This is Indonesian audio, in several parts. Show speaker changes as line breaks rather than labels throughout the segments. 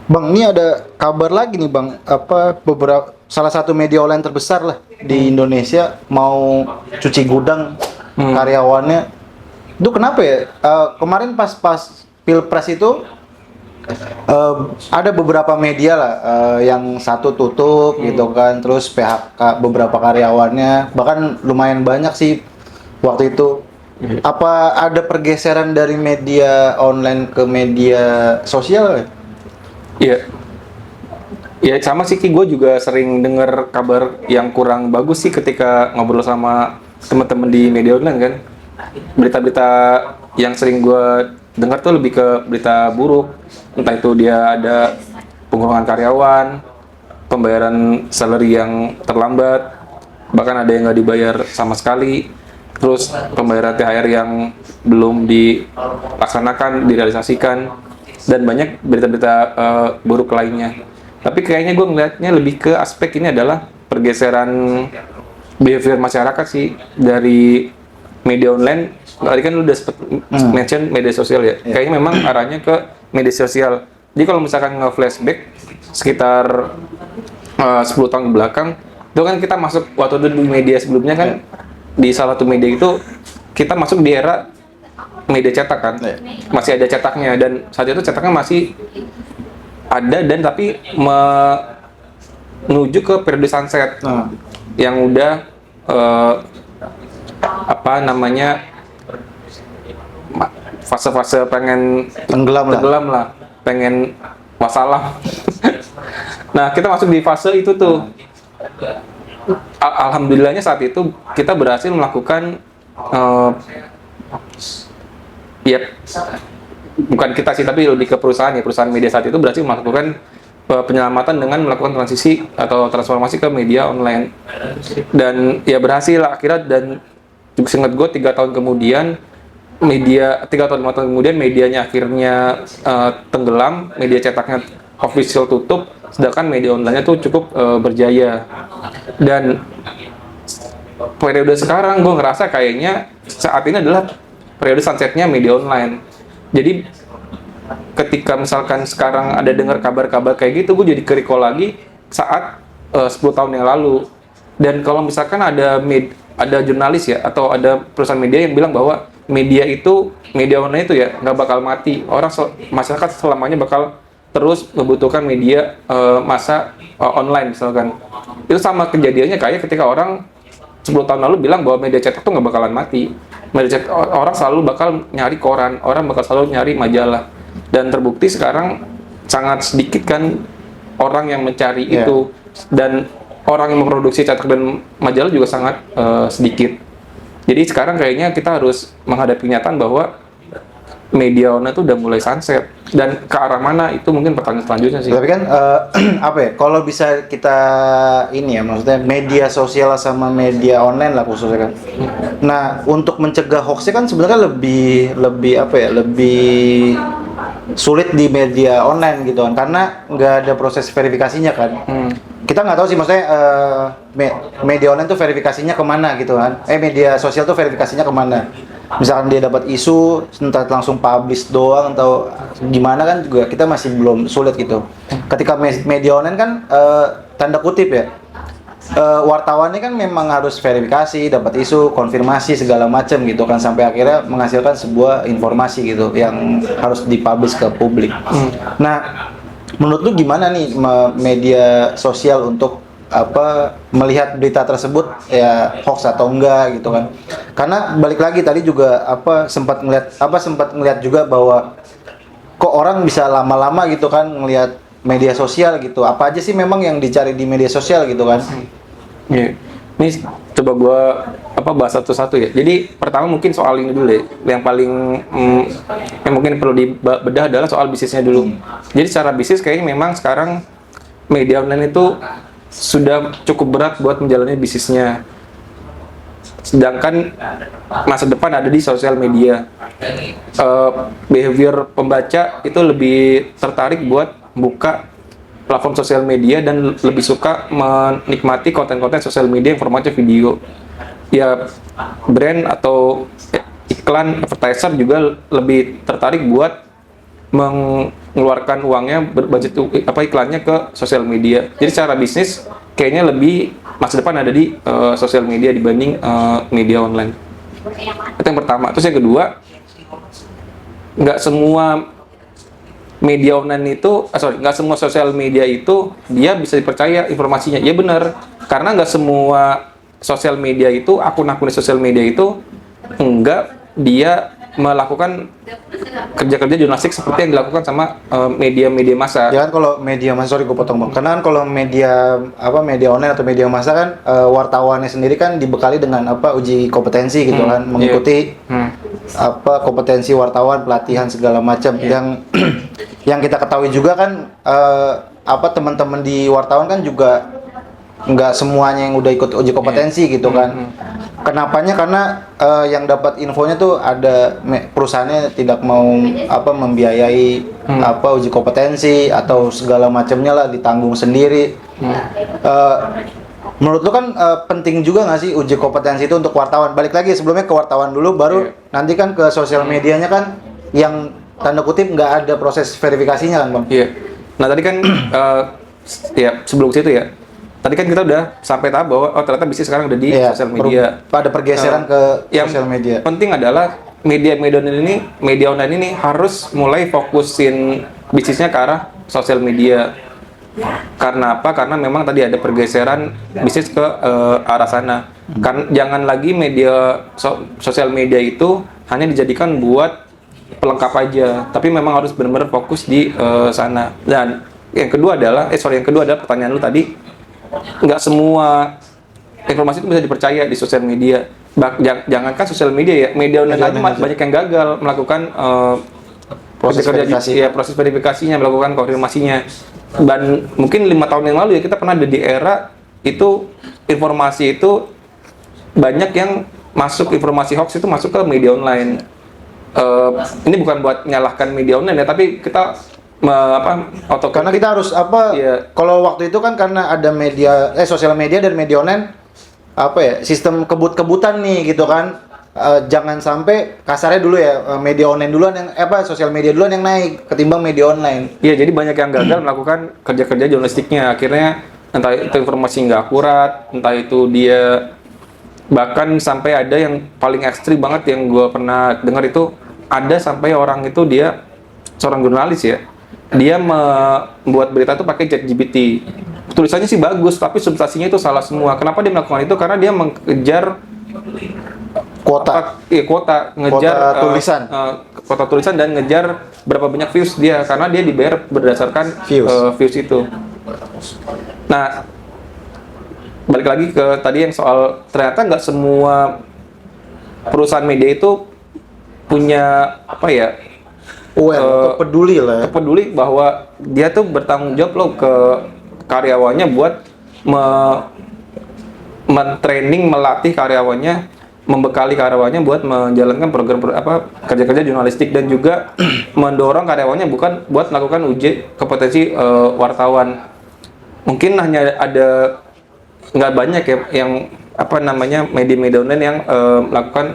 Bang, ini ada kabar lagi nih Bang, apa beberapa salah satu media online terbesar lah di Indonesia mau cuci gudang karyawannya. Itu kenapa ya? Kemarin pas Pilpres itu ada beberapa media lah yang satu tutup gitu kan, terus PHK beberapa karyawannya, bahkan lumayan banyak sih waktu itu. Apa ada pergeseran dari media online ke media sosial ya?
Iya, ya sama sih Ki, gue juga sering dengar kabar yang kurang bagus sih ketika ngobrol sama teman-teman di media online kan. Berita-berita yang sering gue dengar tuh lebih ke berita buruk, entah itu dia ada pengurangan karyawan, pembayaran salary yang terlambat, bahkan ada yang nggak dibayar sama sekali, terus pembayaran THR yang belum dilaksanakan, direalisasikan, dan banyak berita-berita buruk lainnya. Tapi kayaknya gue ngelihatnya lebih ke aspek ini adalah pergeseran behavior masyarakat sih dari media online. Tadi kan lu udah sempet mention media sosial ya. Kayaknya memang arahnya ke media sosial. Jadi kalau misalkan nge-flashback sekitar 10 tahun ke belakang, itu kan kita masuk waktu itu di media sebelumnya kan, di salah satu media itu kita masuk di era media cetak kan, masih ada cetaknya, dan saat itu cetaknya masih ada, dan tapi menuju ke periode sunset yang udah apa namanya, fase-fase pengen
Tenggelam lah.
pengen wassalam. Nah, kita masuk di fase itu tuh. Alhamdulillahnya saat itu kita berhasil melakukan ya, bukan kita sih, tapi lebih ke perusahaan ya, perusahaan media saat itu berhasil melakukan penyelamatan dengan melakukan transisi atau transformasi ke media online. Dan ya berhasil lah akhirnya, dan juga seingat gue 3 tahun kemudian media, 3 atau 5 tahun kemudian medianya akhirnya tenggelam, media cetaknya official tutup, sedangkan media online-nya tuh cukup berjaya. Dan periode sekarang gue ngerasa kayaknya saat ini adalah periode sunsetnya media online. Jadi ketika misalkan sekarang ada dengar kabar-kabar kayak gitu, gue jadi ke-recall lagi saat 10 tahun yang lalu. Dan kalau misalkan ada jurnalis ya, atau ada perusahaan media yang bilang bahwa media online itu ya nggak bakal mati, masyarakat selamanya bakal terus membutuhkan media online misalkan. Itu sama kejadiannya kayak ketika orang 10 tahun lalu bilang bahwa media cetak tuh nggak bakalan mati. Media cetak, orang selalu bakal nyari koran, orang bakal selalu nyari majalah. Dan terbukti sekarang sangat sedikit kan orang yang mencari itu, dan orang yang memproduksi cetak dan majalah juga sangat sedikit. Jadi sekarang kayaknya kita harus menghadapi kenyataan bahwa media online itu udah mulai sunset, dan ke arah mana itu mungkin pertanyaan selanjutnya sih.
Tapi kan apa ya? Kalau bisa kita ini ya, maksudnya media sosial sama media online lah khususnya kan. Nah, untuk mencegah hoaxnya kan sebenarnya lebih apa ya? Lebih sulit di media online gitu kan, karena nggak ada proses verifikasinya kan. Kita nggak tahu sih, maksudnya media online tuh verifikasinya kemana gitu kan. Media sosial tuh verifikasinya kemana. Misalkan dia dapat isu, entah langsung publish doang atau gimana kan, juga kita masih belum sulit gitu. Ketika media online kan tanda kutip ya, wartawannya kan memang harus verifikasi, dapat isu, konfirmasi segala macam gitu kan, sampai akhirnya menghasilkan sebuah informasi gitu yang harus dipublish ke publik. Nah, menurut lu gimana nih media sosial untuk melihat berita tersebut ya hoax atau enggak gitu kan? Karena balik lagi tadi juga sempat ngeliat juga bahwa kok orang bisa lama-lama gitu kan ngelihat media sosial gitu. Apa aja sih memang yang dicari di media sosial gitu kan?
Iya. Ini coba gue bahas satu-satu ya. Jadi pertama mungkin soal ini dulu ya. Yang paling yang mungkin perlu dibedah adalah soal bisnisnya dulu. Jadi secara bisnis kayaknya memang sekarang media online itu sudah cukup berat buat menjalani bisnisnya. Sedangkan masa depan ada di sosial media. Behavior pembaca itu lebih tertarik buat buka platform sosial media dan lebih suka menikmati konten-konten sosial media yang formatnya video. Ya, brand atau iklan advertiser juga lebih tertarik buat mengeluarkan uangnya budget iklannya ke sosial media. Jadi secara bisnis kayaknya lebih masa depan ada di sosial media dibanding media online. Itu yang pertama. Terus yang kedua, nggak semua media online itu, nggak semua sosial media itu dia bisa dipercaya informasinya. Ya benar, karena nggak semua sosial media itu, akun-akun di sosial media itu enggak dia melakukan kerja-kerja jurnalistik seperti yang dilakukan sama media-media massa.
Ya kan kalau media massa, sorry gue potong bang. Karena kan kalau media media online atau media massa kan wartawannya sendiri kan dibekali dengan uji kompetensi gitu kan, mengikuti kompetensi wartawan, pelatihan segala macam. Yang yang kita ketahui juga kan teman-teman di wartawan kan juga nggak semuanya yang udah ikut uji kompetensi gitu kan. Kenapanya? Karena yang dapat infonya tuh ada perusahaannya tidak mau membiayai uji kompetensi atau segala macamnya lah, ditanggung sendiri. Menurut lu kan penting juga nggak sih uji kompetensi itu untuk wartawan? Balik lagi sebelumnya ke wartawan dulu, baru nanti kan ke sosial medianya kan yang tanda kutip nggak ada proses verifikasinya kan bang?
Iya. Nah tadi kan ya sebelum situ ya. Tadi kan kita udah sampai tahap bahwa ternyata bisnis sekarang udah di sosial media.
Pada pergeseran ke sosial media.
Yang penting adalah media online ini harus mulai fokusin bisnisnya ke arah sosial media. Karena apa? Karena memang tadi ada pergeseran bisnis ke arah sana. Kan jangan lagi media sosial media itu hanya dijadikan buat pelengkap aja, tapi memang harus benar-benar fokus di sana. Dan yang kedua adalah pertanyaan lu tadi. Nggak semua informasi itu bisa dipercaya di sosial media. Jangankan sosial media ya, media online aja banyak yang gagal melakukan proses verifikasinya, melakukan konfirmasinya. Dan mungkin 5 tahun yang lalu ya kita pernah ada di era itu informasi itu banyak yang masuk, informasi hoax itu masuk ke media online. Ini bukan buat menyalahkan media online ya, tapi kita
karena kita harus kalau waktu itu kan karena ada media sosial media dan media online sistem kebut-kebutan nih gitu kan. Jangan sampai kasarnya dulu ya, media online duluan yang sosial media duluan yang naik ketimbang media online.
Iya, jadi banyak yang gagal melakukan kerja-kerja jurnalistiknya. Akhirnya entah itu informasi nggak akurat, entah itu dia bahkan sampai ada yang paling ekstrim banget yang gue pernah dengar itu, ada sampai orang itu dia seorang jurnalis ya. Dia membuat berita itu pakai ChatGPT. Tulisannya sih bagus, tapi substansinya itu salah semua. Kenapa dia melakukan itu? Karena dia mengejar kuota tulisan. Kuota tulisan dan ngejar berapa banyak views dia, karena dia dibayar berdasarkan views itu. Nah, balik lagi ke tadi yang soal ternyata nggak semua perusahaan media itu punya peduli bahwa dia tuh bertanggung jawab loh ke karyawannya buat men-training, melatih karyawannya, membekali karyawannya buat menjalankan program kerja-kerja jurnalistik, dan juga mendorong karyawannya bukan buat melakukan uji kompetensi wartawan. Mungkin hanya ada nggak banyak ya yang media-media online yang melakukan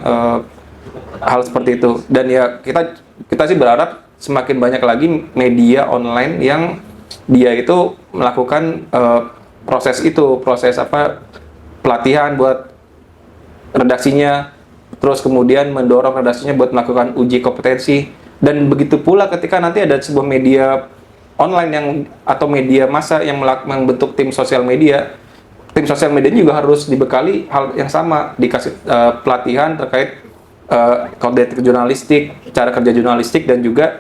hal seperti itu. Dan ya kita sih berharap semakin banyak lagi media online yang dia itu melakukan proses pelatihan buat redaksinya, terus kemudian mendorong redaksinya buat melakukan uji kompetensi. Dan begitu pula ketika nanti ada sebuah media online atau media massa yang membentuk tim sosial media juga harus dibekali hal yang sama, dikasih pelatihan terkait kode etik jurnalistik, cara kerja jurnalistik, dan juga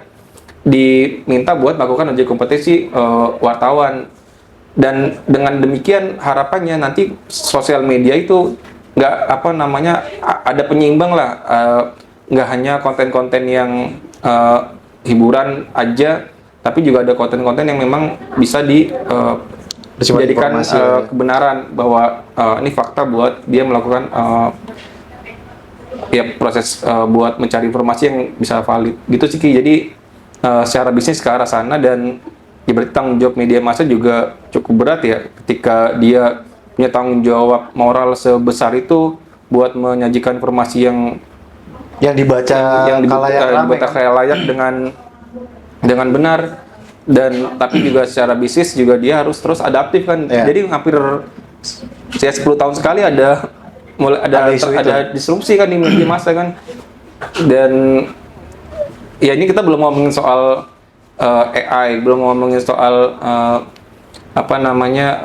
diminta buat melakukan uji kompetensi wartawan. Dan dengan demikian harapannya nanti sosial media itu nggak ada penyeimbang lah, nggak hanya konten-konten yang hiburan aja, tapi juga ada konten-konten yang memang bisa dijadikan kebenaran bahwa ini fakta buat dia melakukan proses buat mencari informasi yang bisa valid gitu sih Ki. Jadi secara bisnis ke arah sana, dan ya berarti tanggung jawab media massa juga cukup berat ya, ketika dia punya tanggung jawab moral sebesar itu buat menyajikan informasi yang dibaca kayak layak dengan benar. dan tapi juga secara bisnis juga dia harus terus adaptif kan.
Iya.
Jadi hampir ya 10 tahun sekali ada
Ada
disrupsi kan di media massa kan. Dan ya ini kita belum ngomongin soal AI, belum ngomongin soal apa namanya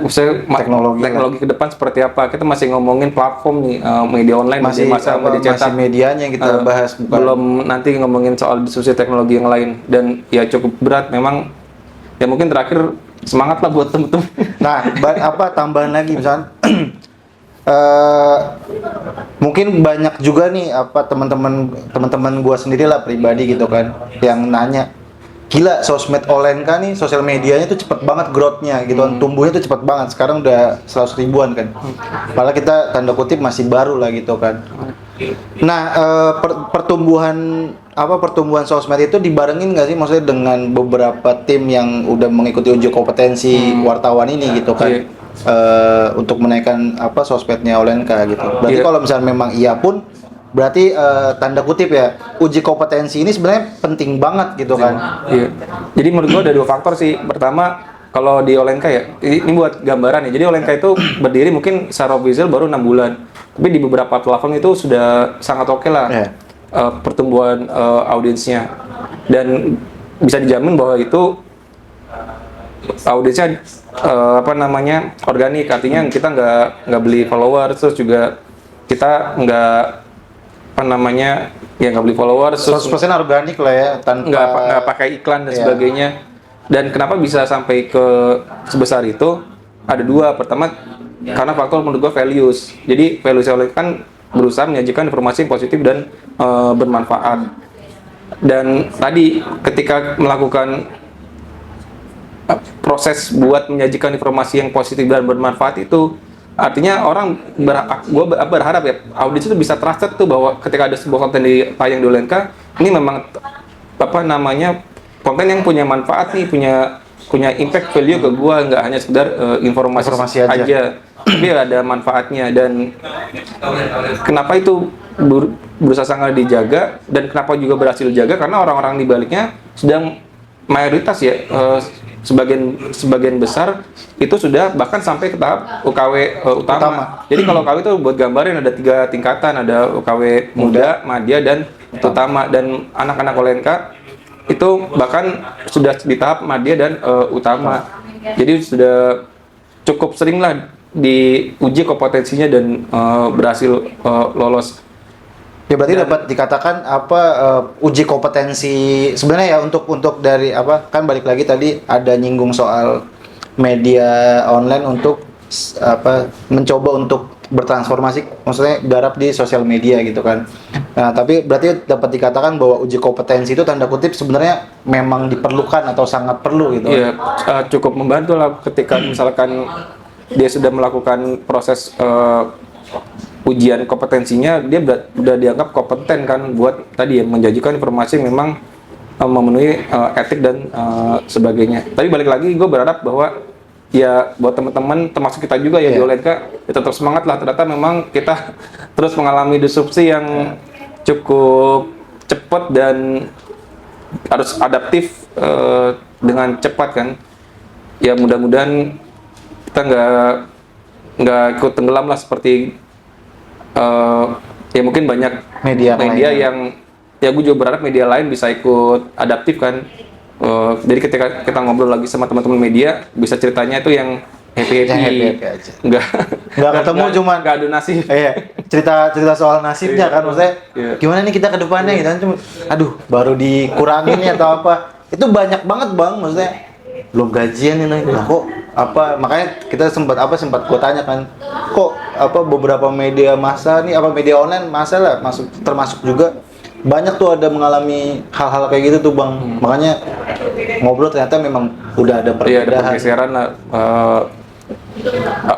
misalnya teknologi ke depan seperti apa. Kita masih ngomongin platform nih, media online,
masih
media massa, media cetak.
masih medianya yang kita bahas, bukan
Belum nanti ngomongin soal diskusi teknologi yang lain, dan ya cukup berat memang. Ya mungkin terakhir semangat lah buat temen-temen.
Nah, tambahan lagi misalnya mungkin banyak juga nih teman-teman gua sendiri lah pribadi gitu kan yang nanya, gila sosmed online kan nih, sosial medianya tuh cepet banget growth-nya gitu kan, tumbuhnya tuh cepet banget, sekarang udah 100 ribuan kan, padahal kita tanda kutip masih baru lah gitu kan. Nah, pertumbuhan sosmed itu dibarengin nggak sih, maksudnya dengan beberapa tim yang udah mengikuti uji kompetensi wartawan ini gitu kan, untuk menaikkan sosmednya Olenka gitu. Berarti kalau misalnya memang iya pun, berarti tanda kutip ya, uji kompetensi ini sebenarnya penting banget gitu kan.
Iya. Jadi menurut gua ada 2 faktor sih. Pertama, kalau di Olenka ya, ini buat gambaran ya. Jadi Olenka itu berdiri mungkin secara official baru 6 bulan. Tapi di beberapa platform itu sudah sangat oke lah pertumbuhan audiensnya. Dan bisa dijamin bahwa itu audiensnya organik, artinya kita nggak beli followers, terus juga kita nggak beli followers,
100% organik lah ya, tanpa
nggak pakai iklan dan sebagainya. Dan kenapa bisa sampai ke sebesar itu? Ada 2. Pertama, karena faktor menurut gua values. Jadi values oleh kan berusaha menyajikan informasi yang positif dan bermanfaat. Dan tadi ketika melakukan proses buat menyajikan informasi yang positif dan bermanfaat itu, artinya orang gue berharap ya audiens itu bisa trusted tuh bahwa ketika ada sebuah konten tayang di Olenka, ini memang konten yang punya manfaat nih, punya impact value ke gue, nggak hanya sekedar informasi aja, tapi ada manfaatnya. Dan kenapa itu berusaha sangat dijaga, dan kenapa juga berhasil dijaga, karena orang-orang di baliknya sedang mayoritas ya, sebagian besar itu sudah bahkan sampai ke tahap UKW utama. Jadi kalau UKW itu buat gambarin ada 3 tingkatan, ada UKW muda, madya, dan utama. Dan anak-anak Olenka itu bahkan sudah di tahap madya dan utama. Jadi sudah cukup sering lah diuji kompetensinya dan berhasil lolos.
Ya berarti dapat dikatakan uji kompetensi sebenarnya ya, untuk dari kan balik lagi tadi ada nyinggung soal media online untuk mencoba untuk bertransformasi, maksudnya garap di sosial media gitu kan. Nah, tapi berarti dapat dikatakan bahwa uji kompetensi itu tanda kutip sebenarnya memang diperlukan atau sangat perlu gitu.
Iya, cukup membantu lah ketika misalkan dia sudah melakukan proses ujian kompetensinya, dia udah dianggap kompeten kan buat tadi ya menjanjikan informasi yang memang memenuhi etik dan sebagainya. Tapi balik lagi, gue berharap bahwa ya buat teman-teman termasuk kita juga ya di Olenka, ya tetap semangat lah. Ternyata memang kita terus mengalami disrupsi yang cukup cepat dan harus adaptif dengan cepat kan. Ya mudah-mudahan kita nggak ikut tenggelam lah seperti ya mungkin banyak media yang ya gue juga berharap media lain bisa ikut adaptif kan. Jadi ketika kita ngobrol lagi sama teman-teman media, bisa ceritanya itu yang happy
aja.
Nggak
ketemu, cuman
nggak adu nasib.
cerita soal nasibnya kan, maksudnya gimana nih kita ke depannya gitu kan, cuma aduh baru dikurangin ya atau apa. Itu banyak banget bang, maksudnya belum gajian ini kok makanya kita sempat gue tanya kan, kok beberapa media massa nih, media online massa lah termasuk juga banyak tuh ada mengalami hal-hal kayak gitu tuh bang. Makanya ngobrol ternyata memang udah ada perbedaan.
Ada pergeseran lah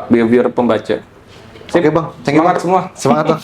behavior pembaca.
Oke bang,
semangat semua.
Semangat bang.